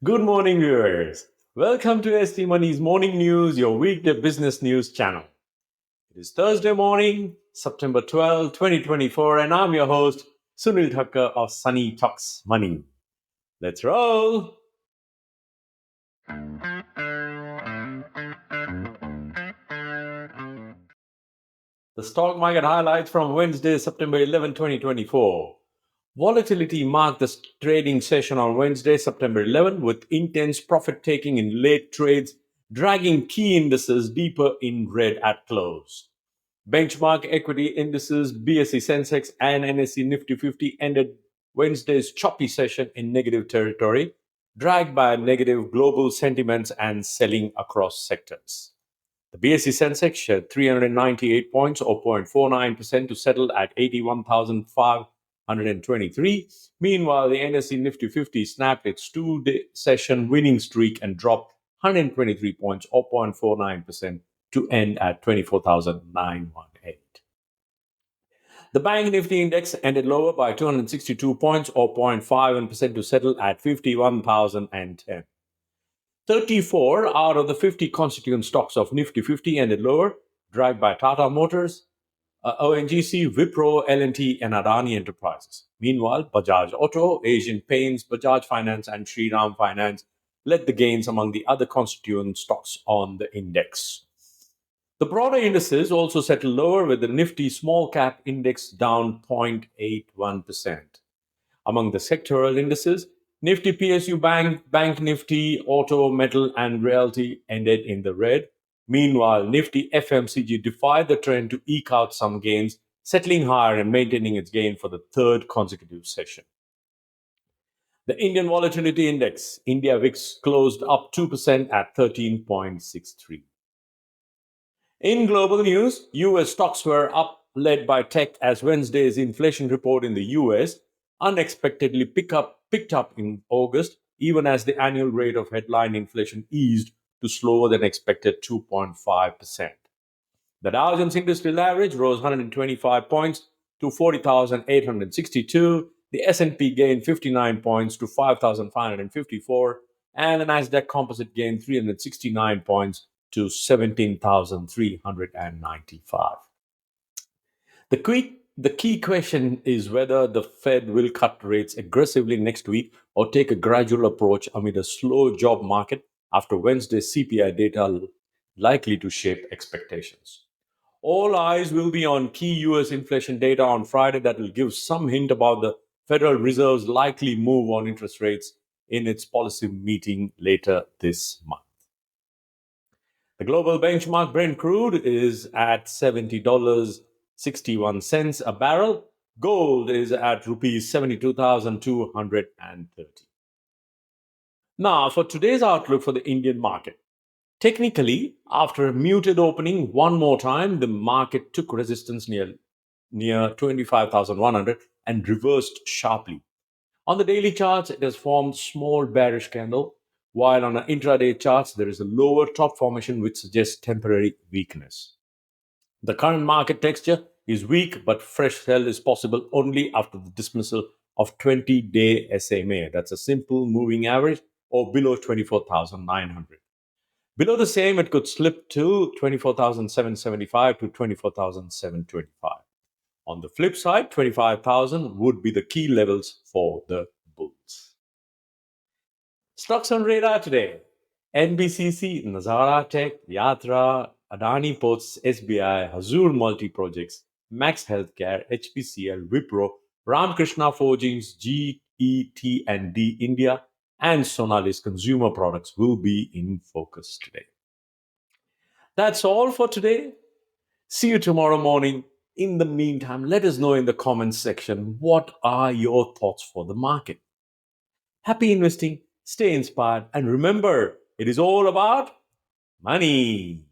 Good morning, viewers. Welcome to ST Money's Morning News, your weekday business news channel. It is Thursday morning, September 12, 2024, and I'm your host, Sunil Thakker of Sunny Talks Money. Let's roll. The stock market highlights from Wednesday, September 11, 2024. Volatility marked the trading session on Wednesday, September 11, with intense profit taking in late trades, dragging key indices deeper in red at close. Benchmark equity indices BSE Sensex and NSE Nifty 50 ended Wednesday's choppy session in negative territory, dragged by negative global sentiments and selling across sectors. The BSE Sensex shed 398 points or 0.49% to settle at 81,523. Meanwhile, the NSE Nifty 50 snapped its two-day session winning streak and dropped 123 points or 0.49% to end at 24,918. The Bank Nifty Index ended lower by 262 points or 0.51% to settle at 51,010. 34 out of the 50 constituent stocks of Nifty 50 ended lower, dragged by Tata Motors, ONGC, Wipro, L&T, and Adani Enterprises. Meanwhile, Bajaj Auto, Asian Paints, Bajaj Finance, and Shriram Finance led the gains among the other constituent stocks on the index. The broader indices also settled lower, with the Nifty Small Cap Index down 0.81%. Among the sectoral indices, Nifty PSU Bank Nifty, Auto, Metal, and Realty ended in the red. Meanwhile, Nifty FMCG defied the trend to eke out some gains, settling higher and maintaining its gain for the third consecutive session. The Indian Volatility Index, India VIX, closed up 2% at 13.63. In global news, US stocks were up, led by tech, as Wednesday's inflation report in the US unexpectedly picked up in August, even as the annual rate of headline inflation eased to slower than expected 2.5%. The Dow Jones Industrial Average rose 125 points to 40,862. The S&P gained 59 points to 5,554, and the Nasdaq Composite gained 369 points to 17,395. The key question is whether the Fed will cut rates aggressively next week or take a gradual approach amid a slow job market after Wednesday's CPI data likely to shape expectations. All eyes will be on key US inflation data on Friday that will give some hint about the Federal Reserve's likely move on interest rates in its policy meeting later this month. The global benchmark Brent crude is at $70.61 a barrel. Gold is at rupees 72,230. Now, for today's outlook for the Indian market. Technically, after a muted opening one more time, the market took resistance near 25,100 and reversed sharply. On the daily charts, it has formed small bearish candle, while on an intraday charts, there is a lower top formation which suggests temporary weakness. The current market texture is weak, but fresh sell is possible only after the dismissal of 20-day SMA. That's a simple moving average or below 24,900. Below the same, it could slip to 24,775 to 24,725. On the flip side, 25,000 would be the key levels for the bulls. Stocks on radar today: NBCC, Nazara Tech, Yatra, Adani Ports, SBI, Hazur Multi Projects, Max Healthcare, HPCL, Wipro, Ramkrishna Forgings, GET&D India, and Sonalis Consumer Products will be in focus today. That's all for today. See you tomorrow morning. In the meantime, let us know in the comments section what are your thoughts for the market. Happy investing, stay inspired, and remember, it is all about money.